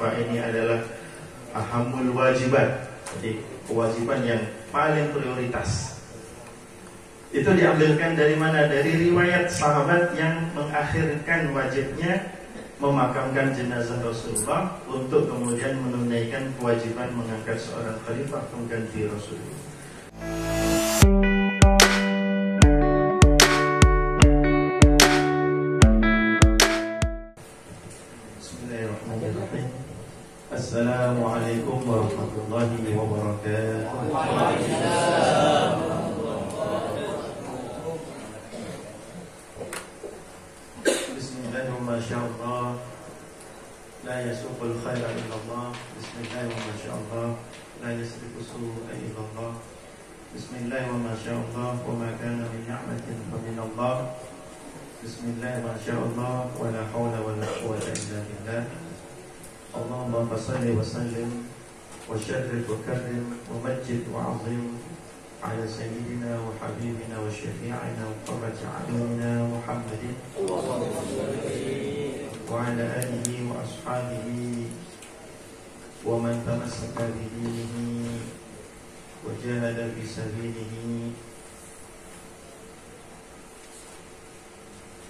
khalifah ini adalah ahamul wajibat, jadi kewajiban yang paling prioritas. Itu diambilkan dari mana? Dari riwayat sahabat yang mengakhirkan wajibnya memakamkan jenazah Rasulullah untuk kemudian menunaikan kewajiban mengangkat seorang khalifah pengganti Rasulullah. Bismillahirrahmanirrahim. Assalamualaikum warahmatullahi wabarakatuh. Masyaallah, la yasuqul khaira illallah. Bismillah wa masyaallah, la yasbiqu su'a illallah. Bismillah wa masyaallah, wa ma kana min ni'matin fa min Allah. Bismillah wa masyaallah, wa la hawla wa la quwwata illa billah. Allahumma shalli wa sallim wa sharrif wa karrim wa majjid wa 'azim ala sayyidina wa habibina wa syafi'ina wa qurrati a'yunina Muhammadin wa ala alihi wa ashabihi wa man tamassaka bi dinihi wa jahada fi sabilihi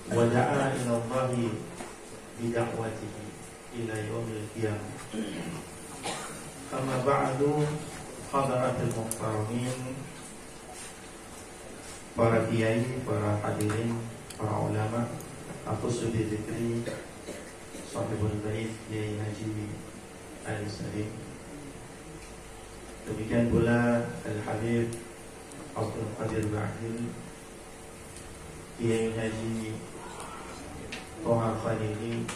wa da'a ila Allahi bi da'watihi ila yaumil qiyamah. Amma ba'du, hadaratul muhtaramin, para kiai, para hadirin, para ulama, aku sudah diberi Sahibul Bait Kiai Haji Ali Salim. Demikian pula Al-Habib Abdul Qadir Ba'dil, Kiai Haji Toha Khalili,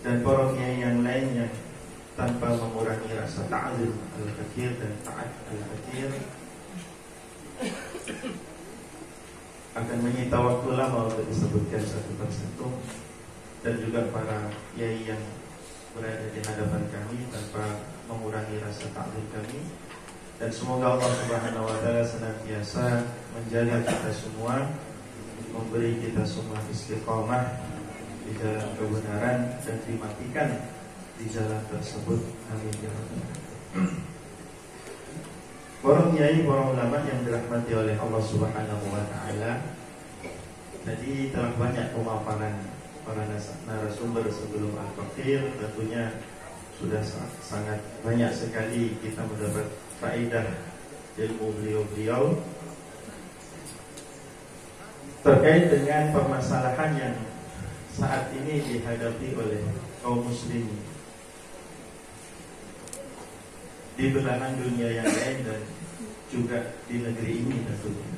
dan para kiai yang lainnya, tanpa mengurangi rasa ta'zim al-kathir dan ta'at al-kathir, akan menyita waktu lama untuk disebutkan satu persatu, dan juga para kiai yang berada di hadapan kami tanpa mengurangi rasa takzim kami. Dan semoga Allah Subhanahu wa taala senantiasa menjaga kita semua, memberi kita semua istiqamah di jalan kebenaran dan dimatikan di jalan tersebut. Amin ya rabbal alamin. Para kiai, para ulama yang dirahmati oleh Allah Subhanahu wa taala, tadi telah banyak pemaparan para narasumber sebelum Al-Fakir. Tentunya sudah sangat banyak sekali kita mendapat faedah ilmu beliau-beliau terkait dengan permasalahan yang saat ini dihadapi oleh kaum muslimin di belahan dunia yang lain dan juga di negeri ini tentunya.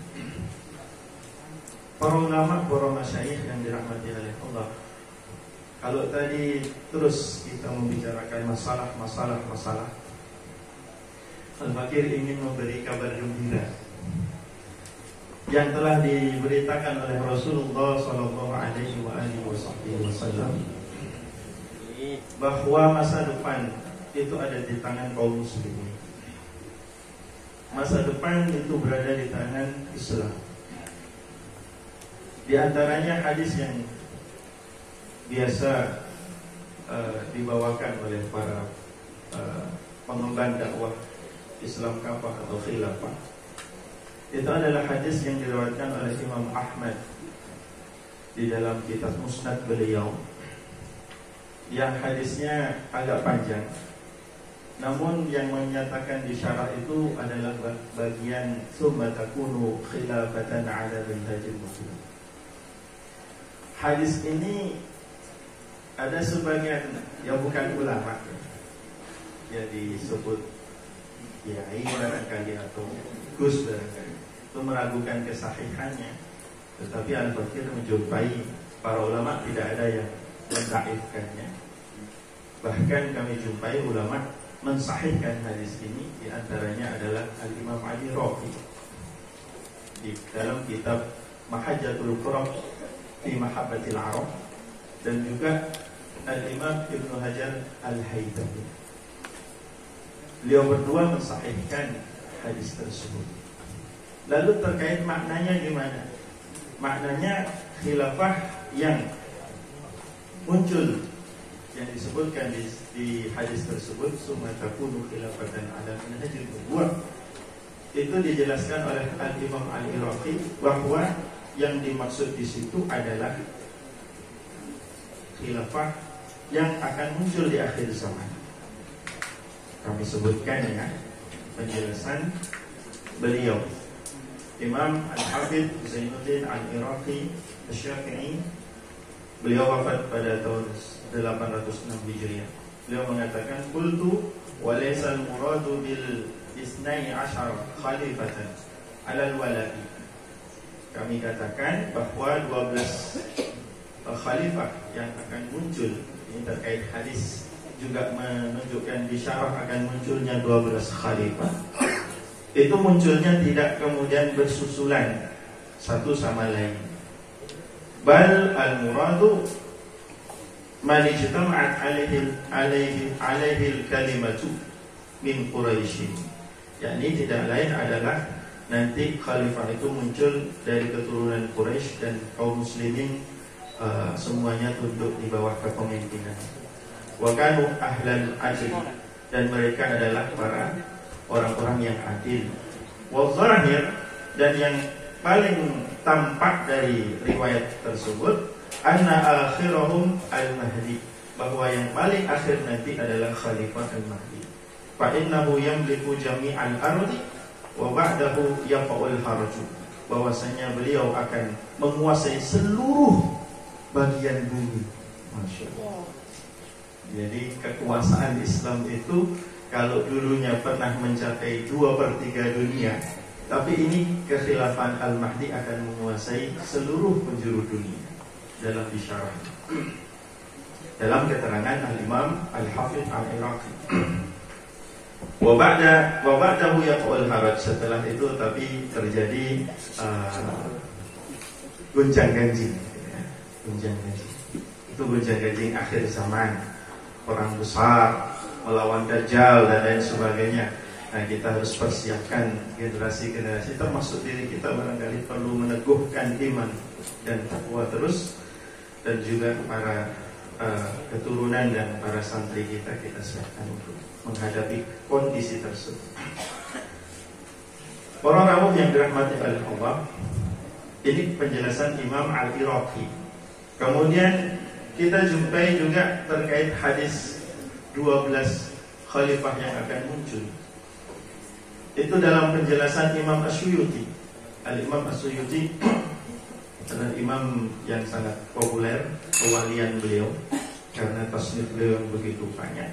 Para ulama, para masyayikh yang dirahmati oleh Allah, kalau tadi terus kita membicarakan masalah, Al-Fakir ingin memberi kabar gembira yang telah diberitakan oleh Rasulullah Sallallahu Alaihi Wasallam bahwa masa depan itu ada di tangan kaum muslimin. Masa depan itu berada di tangan Islam. Di antaranya hadis yang biasa dibawakan oleh para pengemban dakwah Islam kafah atau khilafah. Itu adalah hadis yang diriwayatkan oleh Imam Ahmad di dalam kitab Musnad beliau, yang hadisnya agak panjang. Namun yang menyatakan di syarah itu adalah bagian summa takunu khilafatan ala minhajil muslim. Hadis ini ada sebagian yang bukan ulama ya disebut kiai barangkali atau gus barangkali itu meragukan kesahihannya, tetapi Al-Fakir menjumpai para ulama tidak ada yang mendhaifkannya. Bahkan kami jumpai ulama mensahihkan hadis ini, di antaranya adalah Al-Imam Ali Rafi di dalam kitab Mahajjatul Qurab fi Mahabbatil Arab, dan juga Al-Imam Ibnu Hajar Al-Haytami. Beliau berdua mensahihkan hadis tersebut. Lalu terkait maknanya gimana? Maknanya khilafah yang muncul yang disebutkan di hadis tersebut summa takunu khilafatan ala manhajil nubuwah, itu dijelaskan oleh Al-Imam Al-Iraqi bahwa yang dimaksud di situ adalah khilafah yang akan muncul di akhir zaman. Kami sebutkan ya penjelasan beliau Imam Al-Hafidh Zainuddin Al-Iraqi Asy-Syafi'i. Beliau wafat pada tahun 806 Hijriah. Beliau mengatakan qultu wa laysa al-muradu bil 12 khalifatan 'ala al-wala'i. Kami katakan bahwa 12 khalifah yang akan muncul, ini terkait hadis juga menunjukkan bisyarah akan munculnya 12 khalifah. Itu munculnya tidak kemudian bersusulan satu sama lain. Bal al-muradu man ijtama'at alaihi al-kalimatu min Quraisy. yakni tidak lain adalah nanti khalifah itu muncul dari keturunan Quraisy dan kaum muslimin semuanya tunduk di bawah kepemimpinan. Wa kanu ahlal adl, dan mereka adalah para orang-orang yang adil. Wa zahir, dan yang paling tampak dari riwayat tersebut anna akhirahum al-mahdi, bahwa yang paling akhir nanti adalah khalifah al-mahdi. Fa innahu yamliku jami'al ardi wa ba'dahu yaqa'ul haraju, bahwasanya beliau akan menguasai seluruh bagian bumi. Masya Allah. Jadi kekuasaan Islam itu kalau dulunya pernah mencapai 2/3 dunia, tapi ini kekhilafan Al-Mahdi akan menguasai seluruh penjuru dunia dalam bisyarah. Dalam keterangan Al-Imam Al-Hafidh Al-Iraqi. Wa ba'dahu yaqul haraj, setelah itu tapi terjadi gonjang-ganjing. Gonjang-ganjing. Itu gonjang-ganjing akhir zaman. Orang besar melawan Dajjal dan lain sebagainya. Nah, kita harus persiapkan generasi-generasi, termasuk diri kita barangkali perlu meneguhkan iman dan takwa terus, dan juga para keturunan dan para santri kita siapkan untuk menghadapi kondisi tersebut. Para rawuh yang dirahmati oleh Allah, ini penjelasan Imam Al-Iraqi. Kemudian kita jumpai juga terkait hadis 12 khalifah yang akan muncul. Itu dalam penjelasan Imam As-Suyuti. Al-Imam As-Suyuti adalah imam yang sangat populer, kewalian beliau karena tasnif beliau yang begitu banyak.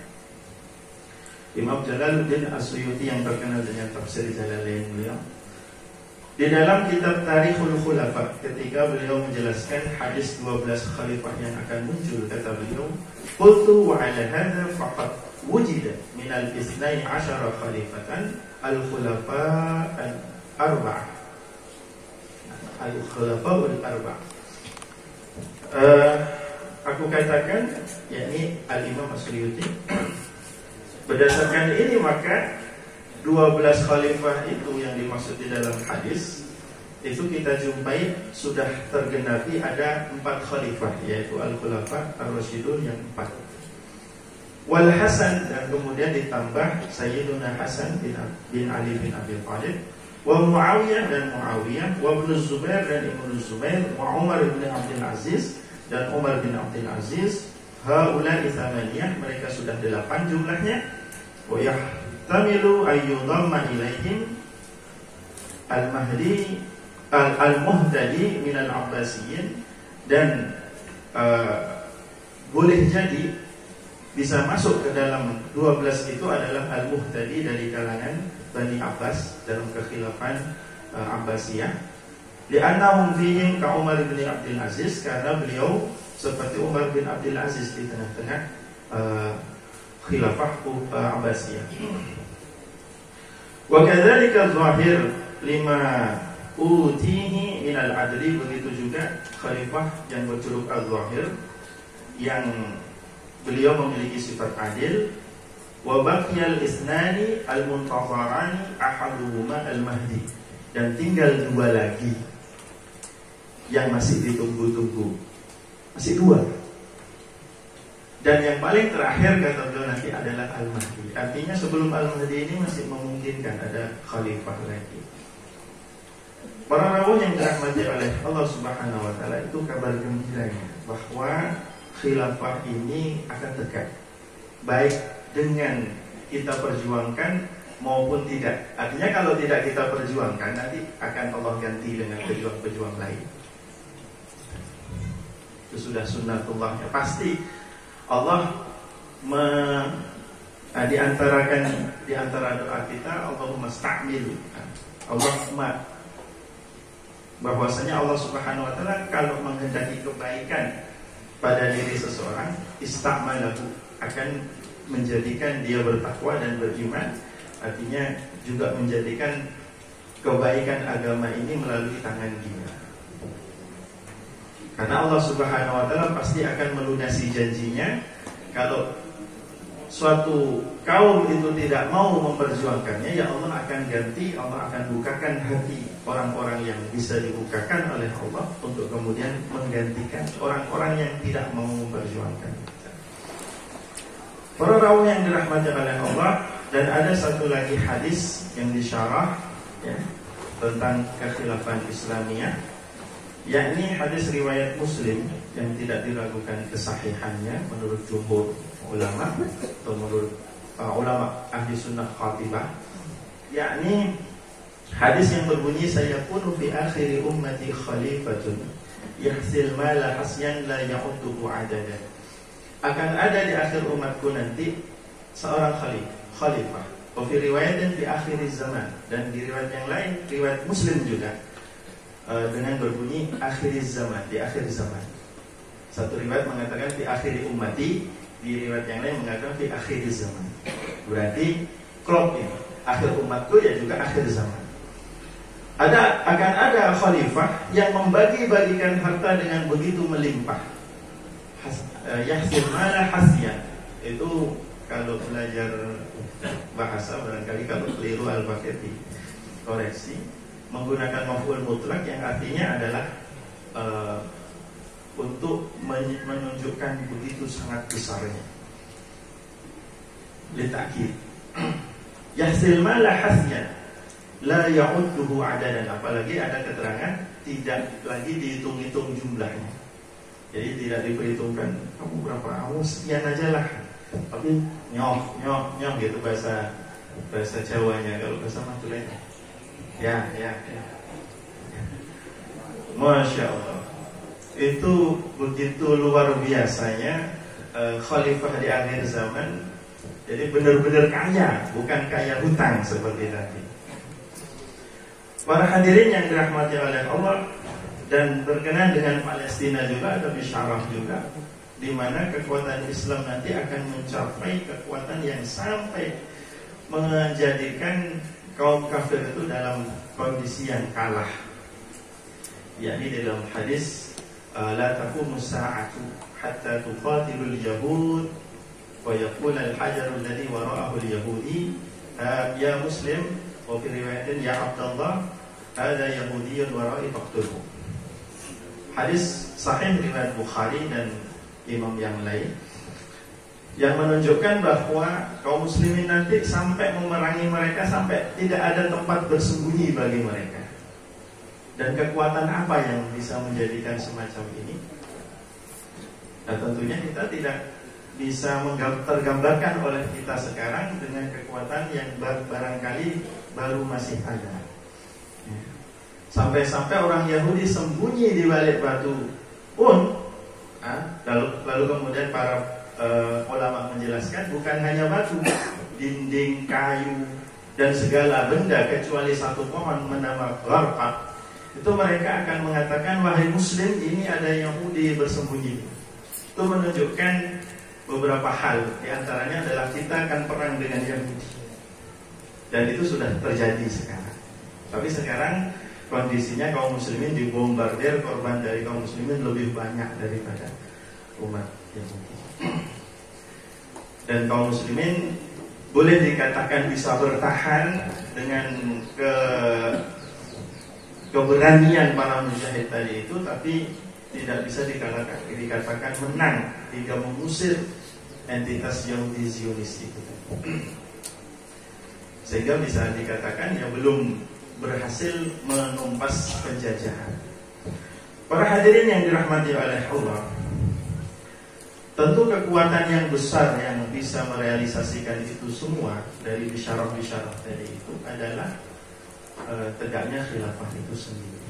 Imam Jalaluddin As-Suyuti yang terkenal dengan tafsir Jalalain beliau, di dalam kitab Tarikhul Khulafa, ketika beliau menjelaskan hadis 12 khalifah yang akan muncul, kata beliau, qultu wa ala hadza faqat wujida min al-12 khalifatan al-khulafa al-arba'ah. Al-khulafa al-arba'ah. Aku katakan, yakni Al-Imam As-Suyuti, berdasarkan ini maka 12 khalifah itu yang dimaksud di dalam hadis itu kita jumpai sudah tergenapi ada 4 khalifah, yaitu Al-Khulafa Ar-Rasyidun yang 4. Wal Hasan, dan kemudian ditambah Sayyiduna Hasan bin Ali bin Abi Thalib, wa Muawiyah dan Muawiyah, wa Ibnu Zubair dan Ibnu Zubair, wa Umar bin Abdul Aziz dan Umar bin Abdul Aziz. Haula'i thamaniyah, mereka sudah 8 jumlahnya. Wa tamilu ayyudhamma ilaihim al-mahdi al-muhtadi minal abbasiyin, dan boleh jadi bisa masuk ke dalam 12 itu adalah al-muhtadi dari kalangan Bani Abbas dalam kekhilafan Abbasiyah. Li'annahum fihim ka Umar bin Abdul Aziz, karena beliau seperti Umar bin Abdul Aziz di tengah-tengah khilafah Abbasiyah. Wa kadzalika zahir lima utihi minal adli, begitu juga khalifah yang berjuluk az-zahir yang beliau memiliki sifat adil. Wa baqiyal isnani al-muntazarani ahaduhuma al-mahdi, dan tinggal 2 lagi yang masih ditunggu-tunggu. Masih 2. Dan yang paling terakhir kata beliau nanti adalah Al-Mahdi. Artinya sebelum Al-Mahdi ini masih memungkinkan ada khalifah lagi. Para rawuh yang dirahmati oleh Allah Subhanahu wa taala, itu kabar gembiranya bahwa khilafah ini akan tegak, baik dengan kita perjuangkan maupun tidak. Artinya kalau tidak kita perjuangkan, nanti akan Allah ganti dengan pejuang-pejuang lain. Itu sudah sunnatullahnya. Pasti Allah di antara doa kita, Allahumma sta'mil, Allahumma, bahwasanya Allah Subhanahu wa taala kalau menghendaki kebaikan pada diri seseorang, ista'malahu, akan menjadikan dia bertakwa dan beriman. Artinya juga menjadikan kebaikan agama ini melalui tangan dia. Karena Allah Subhanahu wa taala pasti akan melunasi janjinya. Kalau suatu kaum itu tidak mau memperjuangkannya, ya Allah akan ganti, Allah akan bukakan hati orang-orang yang bisa dibukakan oleh Allah untuk kemudian menggantikan orang-orang yang tidak mau memperjuangkan. Para rawuh yang dirahmati oleh Allah, dan ada satu lagi hadis yang disyarah ya, tentang kekhilafan Islamiyah, yakni hadis riwayat Muslim yang tidak diragukan kesahihannya menurut jumhur ulama atau menurut ulama ahli sunnah khatibah, yakni hadis yang berbunyi, sayakunu fi akhiri ummati khalifatun yahsil mala hasyan la ya'udduhu adadan. Akan ada di akhir umatku nanti seorang khalifah. Wa fi riwayatin fi akhir zaman, dan di riwayat yang lain, riwayat Muslim juga dengan berbunyi akhir zaman, di akhir zaman. Satu riwayat mengatakan fi akhir ummati, di riwayat yang lain mengatakan fi akhir zaman. Berarti klop ini, akhir umatku ya juga akhir zaman. Akan ada khalifah yang membagi-bagikan harta dengan begitu melimpah. Yahsil mala hasyan. Itu kalau belajar bahasa barangkali kalau keliru al-Baqi koreksi, menggunakan maf'ul mutlak yang artinya adalah untuk menunjukkan begitu sangat besarnya. Litakid. Yahsil mala hasyan la ya'udduhu adadan. Apalagi ada keterangan tidak lagi dihitung-hitung jumlahnya. Jadi tidak diperhitungkan kamu berapa, kamu sekian aja lah. Tapi nyok gitu bahasa Jawanya. Kalau bahasa Madura ya. Masya Allah. Itu begitu luar biasanya khalifah di akhir zaman. Jadi benar-benar kaya, bukan kaya hutang seperti tadi. Para hadirin yang dirahmati oleh Allah, dan berkenaan dengan Palestina juga ada bisyarah juga, di mana kekuatan Islam nanti akan mencapai kekuatan yang sampai menjadikan kaum kafir itu dalam kondisi yang kalah. Yakni dalam hadis, la taqumu sa'atu hatta tuqatilul yahud wa yaqul al-hajar alladhi wara'ahu al-yahudi ya muslim, wa fi riwayatin ya Abdullah hadha yahudiyyun wara'i faqtulhu. Hadis sahih riwayat Bukhari dan imam yang lain, yang menunjukkan bahwa kaum muslimin nanti sampai memerangi mereka sampai tidak ada tempat bersembunyi bagi mereka. Dan kekuatan apa yang bisa menjadikan semacam ini? Dan tentunya kita tidak bisa tergambarkan oleh kita sekarang dengan kekuatan yang barangkali baru masih ada. Sampai-sampai orang Yahudi sembunyi di balik batu pun, lalu kemudian para ulama menjelaskan bukan hanya batu, dinding, kayu, dan segala benda kecuali satu pohon bernama gharqad. Itu mereka akan mengatakan, wahai muslim, ini ada Yahudi bersembunyi. Itu menunjukkan beberapa hal. Di antaranya adalah kita akan perang dengan Yahudi. Dan itu sudah terjadi sekarang. Tapi sekarang kondisinya kaum muslimin dibombardir, korban dari kaum muslimin lebih banyak daripada umat Yahudi. Dan kaum muslimin boleh dikatakan bisa bertahan dengan keberanian para mujahid tadi itu, tapi tidak bisa dikatakan menang hingga mengusir entitas Yahudi Zionis itu. Sehingga bisa dikatakan ya belum berhasil menumpas penjajahan. Para hadirin yang dirahmati oleh Allah, tentu kekuatan yang besar yang bisa merealisasikan itu semua dari bisyarah-bisyarah tadi itu adalah tegaknya khilafah itu sendiri.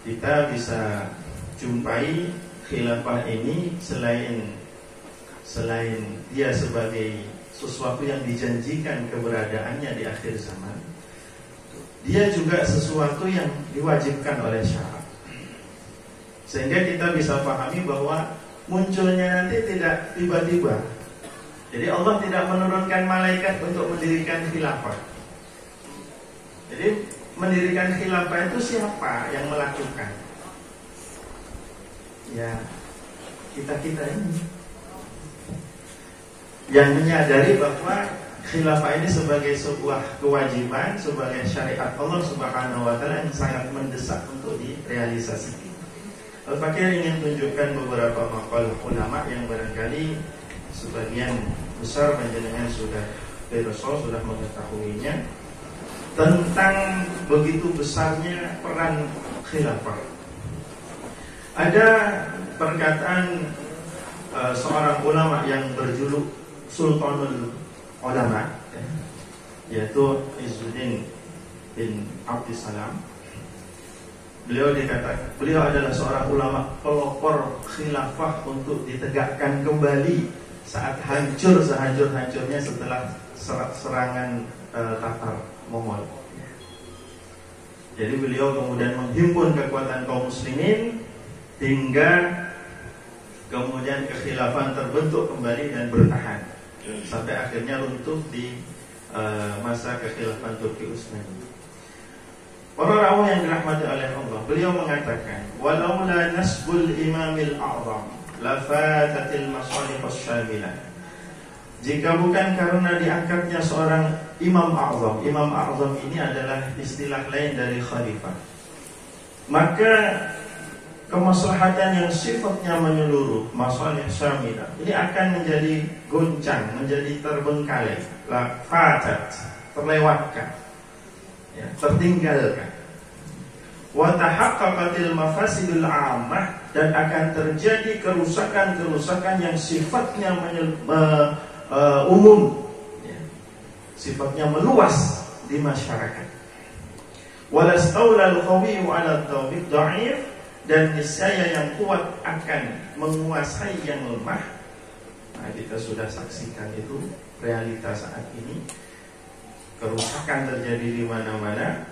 Kita bisa jumpai khilafah ini selain dia sebagai sesuatu yang dijanjikan keberadaannya di akhir zaman, dia juga sesuatu yang diwajibkan oleh syarak. Sehingga kita bisa pahami bahwa munculnya nanti tidak tiba-tiba. Jadi Allah tidak menurunkan malaikat untuk mendirikan khilafah. Jadi mendirikan khilafah itu siapa yang melakukan? Ya, kita-kita ini yang menyadari bahwa khilafah ini sebagai sebuah kewajiban, sebagai syariat Allah Subhanahu wa taala yang sangat mendesak untuk direalisasikan. Al-Fakir ingin tunjukkan beberapa maqalah ulama yang barangkali sebagian besar panjenengan sudah mengetahuinya tentang begitu besarnya peran khilafah. Ada perkataan seorang ulama yang berjuluk Sultanul Ulama, yaitu Izzuddin bin Abdissalam. Beliau adalah seorang ulama pelopor khilafah untuk ditegakkan kembali saat sehancur-hancurnya setelah serangan Tatar Mongol. Jadi beliau kemudian menghimpun kekuatan kaum muslimin hingga kemudian kekhilafan terbentuk kembali dan bertahan sampai akhirnya runtuh di masa kekhilafan Turki Utsmani. Para rawuh yang dirahmati oleh Allah, beliau mengatakan, "Walaula nasbul imamil a'zam la fatatil masalih wasyamilah." Jika bukan karena diangkatnya seorang imam a'zam, imam a'zam ini adalah istilah lain dari khalifah, maka kemaslahatan yang sifatnya menyeluruh, masalih syamilah, ini akan menjadi goncang, menjadi terbengkalai, la fatat, terlewatkan, ya, tertinggalkan. Wa tahaqqaqatil mafasidul 'ammah, dan akan terjadi kerusakan-kerusakan yang sifatnya umum, ya, sifatnya meluas di masyarakat. Walastaulal qawiyyu 'ala dha'if, dan niscaya yang kuat akan menguasai yang lemah. Nah, kita sudah saksikan itu realita saat ini. Kerusakan terjadi di mana-mana.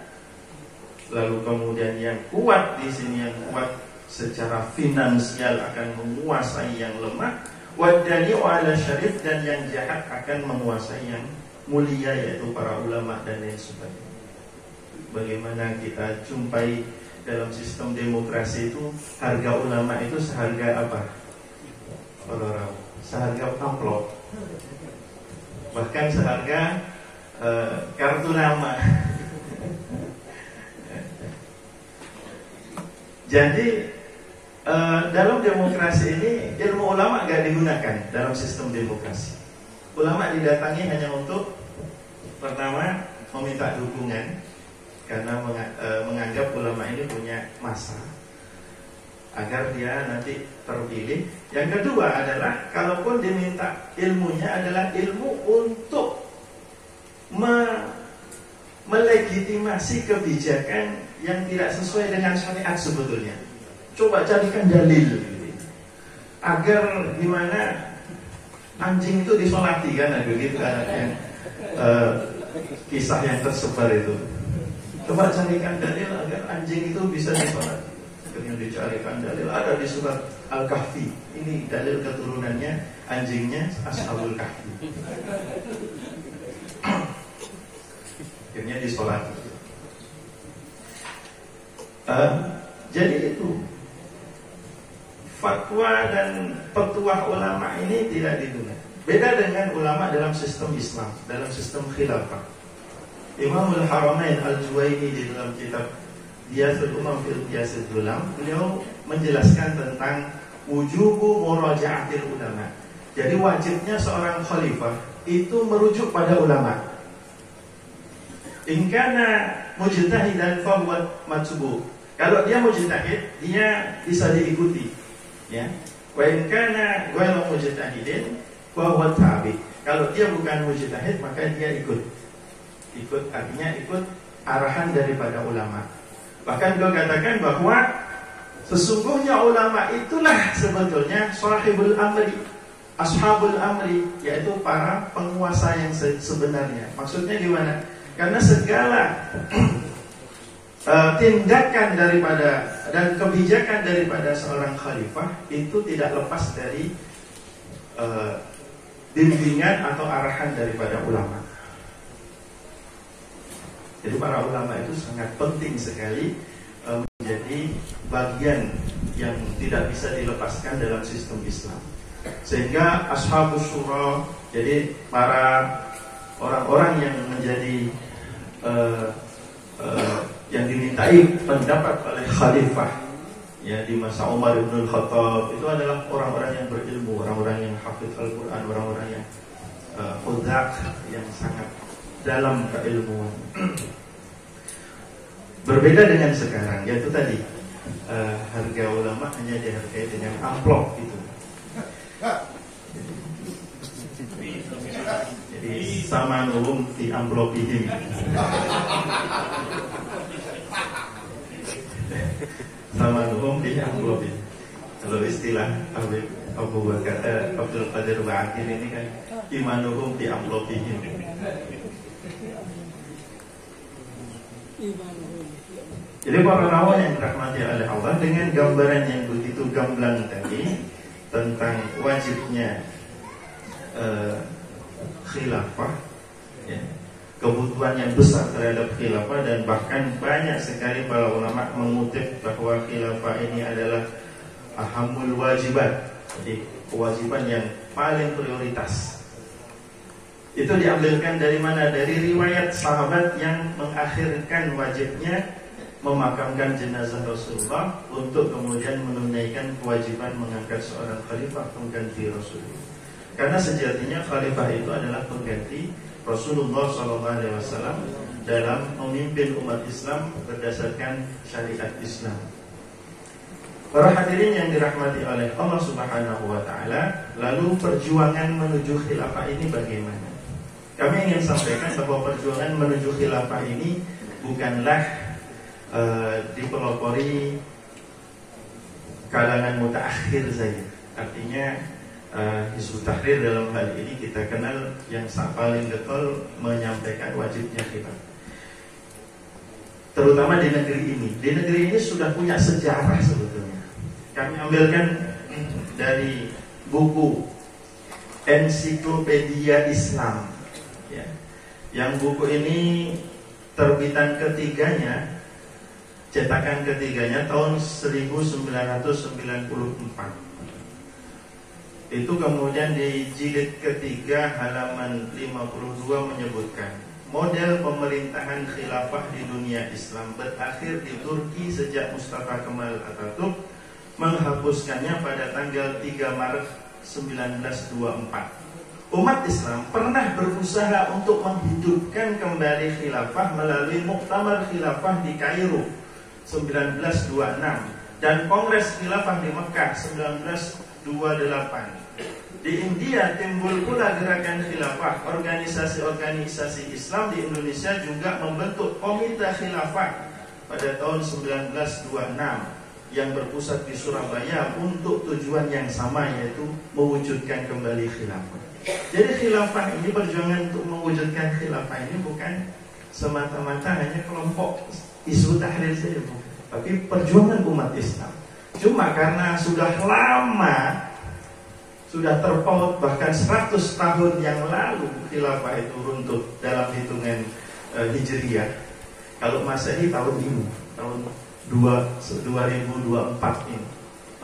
Lalu kemudian yang kuat di sini, yang kuat secara finansial akan menguasai yang lemah. Wadani ala syarif, dan yang jahat akan menguasai yang mulia, yaitu para ulama dan lain sebagainya. Bagaimana kita jumpai dalam sistem demokrasi itu, harga ulama itu seharga apa? Seharga amplop, bahkan seharga kartu nama. Jadi dalam demokrasi ini ilmu ulama gak digunakan dalam sistem demokrasi. Ulama didatangi hanya untuk pertama meminta dukungan, karena menganggap ulama ini punya massa agar dia nanti terpilih. Yang kedua adalah kalaupun diminta ilmunya adalah ilmu untuk melegitimasi kebijakan yang tidak sesuai dengan syariat sebetulnya. Coba carikan dalil agar gimana anjing itu disolati, kan ada gitu kan, yang kisah yang tersebar itu. Coba carikan dalil agar anjing itu bisa disolati. Akhirnya dicarikan dalil, ada di surat Al-Kahfi. Ini dalil keturunannya anjingnya Ashabul Kahfi. Akhirnya disolati. Jadi itu fatwa dan petuah ulama ini tidak digunakan. Beda dengan ulama dalam sistem Islam, dalam sistem khilafah. Imamul Haramain Al-Juwaini di dalam kitab Biasul Umam fil Biasul Dulam, beliau menjelaskan tentang wujubu muraja'atil ulama, Jadi wajibnya seorang khalifah itu merujuk pada ulama. In kana mujtahidan fa huwa matbu'. Kalau dia mujtahid, dia bisa diikuti, ya. Wa in kana ghairu mujtahidin fa huwa tabi'. Kalau dia bukan mujtahid, maka dia ikut artinya ikut arahan daripada ulama. Bahkan beliau katakan bahwa sesungguhnya ulama itulah sebetulnya sahibul amri, ashabul amri, yaitu para penguasa yang sebenarnya. Maksudnya gimana? Karena segala tindakan daripada dan kebijakan daripada seorang khalifah itu tidak lepas dari bimbingan atau arahan daripada ulama. Jadi para ulama itu sangat penting sekali menjadi bagian yang tidak bisa dilepaskan dalam sistem Islam. Sehingga ashabus syura, jadi para orang-orang yang menjadi yang dimintai pendapat oleh khalifah, ya, di masa Umar bin Khattab, itu adalah orang-orang yang berilmu, orang-orang yang hafidh Al-Quran, orang-orang yang hudzaq, yang sangat dalam keilmuan. Berbeda dengan sekarang, yaitu tadi harga ulama hanya dihargai dengan amplop gitu. Jadi sama nulung di amplopihim. Sama nulung di amplopihim. Kalau istilah Abu Bakar Abdul Qadir Ba'akir ini kan imanuhum di amplopihim. Jadi para lawan yang dirahmati oleh Allah, dengan gambaran yang begitu gamblang tadi tentang wajibnya khilafah, ya, kebutuhan yang besar terhadap khilafah, dan bahkan banyak sekali para ulama mengutip bahwa khilafah ini adalah ahamul wajibat, jadi kewajiban yang paling prioritas. Itu diambilkan dari mana? Dari riwayat sahabat yang mengakhirkan wajibnya memakamkan jenazah Rasulullah untuk kemudian menunaikan kewajiban mengangkat seorang khalifah pengganti Rasulullah. Karena sejatinya khalifah itu adalah pengganti Rasulullah SAW dalam memimpin umat Islam berdasarkan syariat Islam. Para hadirin yang dirahmati oleh Allah Subhanahu wa Ta'ala, lalu perjuangan menuju khilafah ini bagaimana? Kami ingin sampaikan bahwa perjuangan menuju khilafah ini bukanlah dipelopori kalangan mutaakhir saja. Artinya Hizbut Tahrir dalam hal ini kita kenal yang paling getol menyampaikan wajibnya khilafah. Terutama di negeri ini. Di negeri ini sudah punya sejarah sebetulnya. Kami ambilkan dari buku Ensiklopedia Islam, ya. Yang buku ini terbitan ketiganya, cetakan ketiganya tahun 1994. Itu kemudian di jilid ketiga halaman 52 menyebutkan model pemerintahan khilafah di dunia Islam berakhir di Turki sejak Mustafa Kemal Atatürk menghapuskannya pada tanggal 3 Maret 1924. Umat Islam pernah berusaha untuk menghidupkan kembali khilafah melalui Muktamar Khilafah di Kairo 1926 dan Kongres Khilafah di Mekah 1928. Di India timbul pula gerakan khilafah. Organisasi-organisasi Islam di Indonesia juga membentuk Komite Khilafah pada tahun 1926 yang berpusat di Surabaya untuk tujuan yang sama, yaitu mewujudkan kembali khilafah. Jadi khilafah ini, perjuangan untuk mewujudkan khilafah ini bukan semata-mata hanya kelompok Hizbut Tahrir saja, bukan, tapi perjuangan umat Islam. Cuma karena sudah lama, sudah terpaut bahkan 100 tahun yang lalu khilafah itu runtuh dalam hitungan Hijriyah. Kalau Masehi tahun ini, tahun 2024 ini,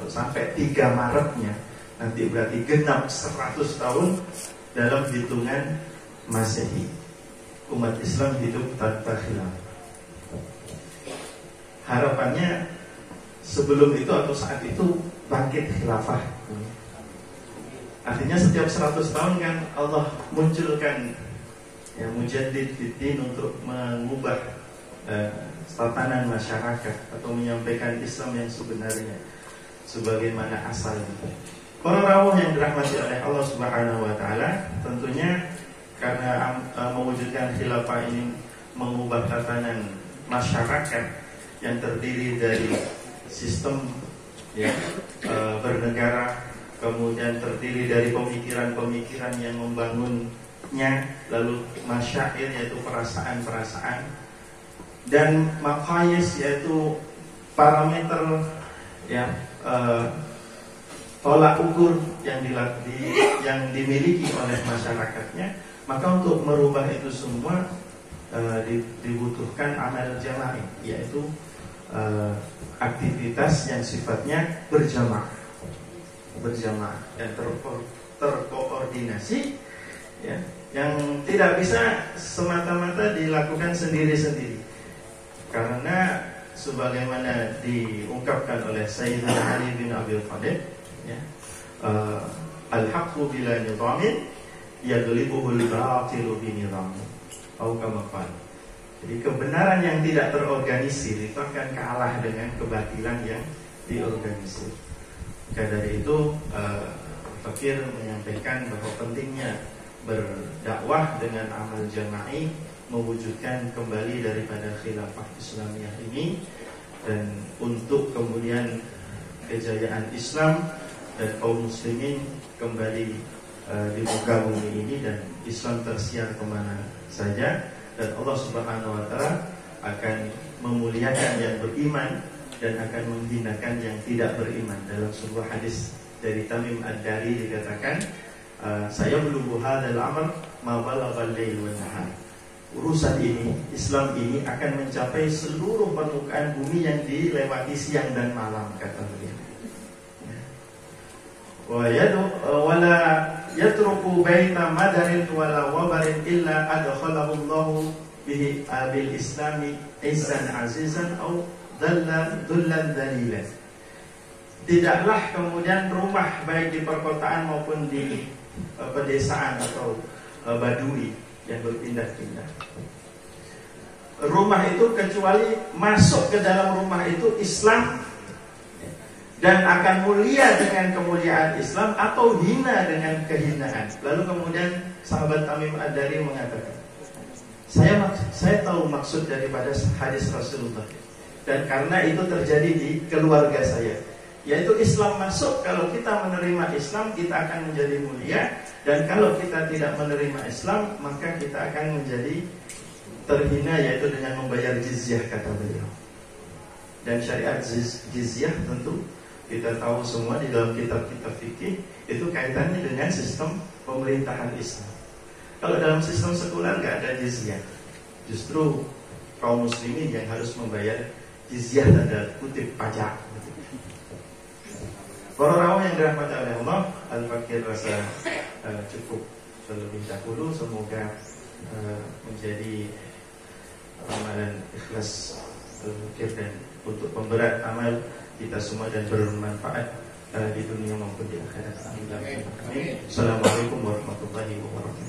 sampai 3 Maretnya nanti berarti genap 100 tahun dalam hitungan Masehi. Umat Islam hidup tanpa khilafah. Harapannya sebelum itu atau saat itu bangkit khilafah. Artinya setiap 100 tahun kan Allah munculkan ya mujaddid fiddin untuk mengubah tatanan masyarakat atau menyampaikan Islam yang sebenarnya sebagaimana asalnya. Para rawuh yang dirahmati oleh Allah Subhanahu wa taala, tentunya karena mewujudkan khilafah ini mengubah tatanan masyarakat yang terdiri dari sistem ya, bernegara, kemudian terdiri dari pemikiran-pemikiran yang membangunnya, lalu masyair yaitu perasaan-perasaan, dan maqayis yaitu parameter ya tolak ukur yang dimiliki oleh masyarakatnya. Maka untuk merubah itu semua dibutuhkan amal jama'i, yaitu aktivitas yang sifatnya berjamaah dan terkoordinasi ya, yang tidak bisa semata-mata dilakukan sendiri-sendiri, karena sebagaimana diungkapkan oleh Sayyidina Ali bin Abi Thalib ya, al-haqqu bila nidhamin yaghlibuhul batilu bi nidhamin atau kama qala. Jadi kebenaran yang tidak terorganisir itu akan kalah dengan kebatilan yang diorganisir. Maka dari itu Fakir menyampaikan bahwa pentingnya berdakwah dengan amal jama'i, mewujudkan kembali daripada khilafah Islamiyah ini, dan untuk kemudian kejayaan Islam dan kaum muslimin kembali di muka bumi ini, dan Islam tersiar kemana saja, dan Allah Subhanahu wa taala akan memuliakan yang beriman dan akan menghinakan yang tidak beriman. Dalam sebuah hadis dari Tamim Ad-Dari dikatakan, saya menunggu hadzal amr ma balagha al-lail wan nahar. Urusan ini, Islam ini akan mencapai seluruh permukaan bumi yang dilewati siang dan malam, kata beliau. Wala yatruku baita madarin wala wabarin illa adkhalahu Allahu bihi bil islami izzan azizan au dullan dalilan. Tidaklah kemudian rumah baik di perkotaan maupun di pedesaan atau badui yang berpindah-pindah, rumah itu kecuali masuk ke dalam rumah itu Islam dan akan mulia dengan kemuliaan Islam atau hina dengan kehinaan. Lalu kemudian sahabat Tamim Ad-Dari mengatakan, saya tahu maksud daripada hadis Rasulullah, dan karena itu terjadi di keluarga saya, yaitu Islam masuk. Kalau kita menerima Islam, kita akan menjadi mulia, dan kalau kita tidak menerima Islam, maka kita akan menjadi terhina, yaitu dengan membayar jizyah, kata beliau. Dan syariat jizyah tentu kita tahu semua di dalam kitab-kitab fikih itu kaitannya dengan sistem pemerintahan Islam. Kalau dalam sistem sekuler nggak ada jizyah, justru kaum muslimin yang harus membayar jizyah, tanda kutip pajak. Para rawuh yang dirahmati oleh Allah, Al-Fakir rasa cukup terlebih dahulu. Semoga menjadi amalan ikhlas Al-Fakir dan untuk pemberat amal kita semua dan bermanfaat di dunia maupun di akhirat. Amin. Assalamualaikum warahmatullahi wabarakatuh.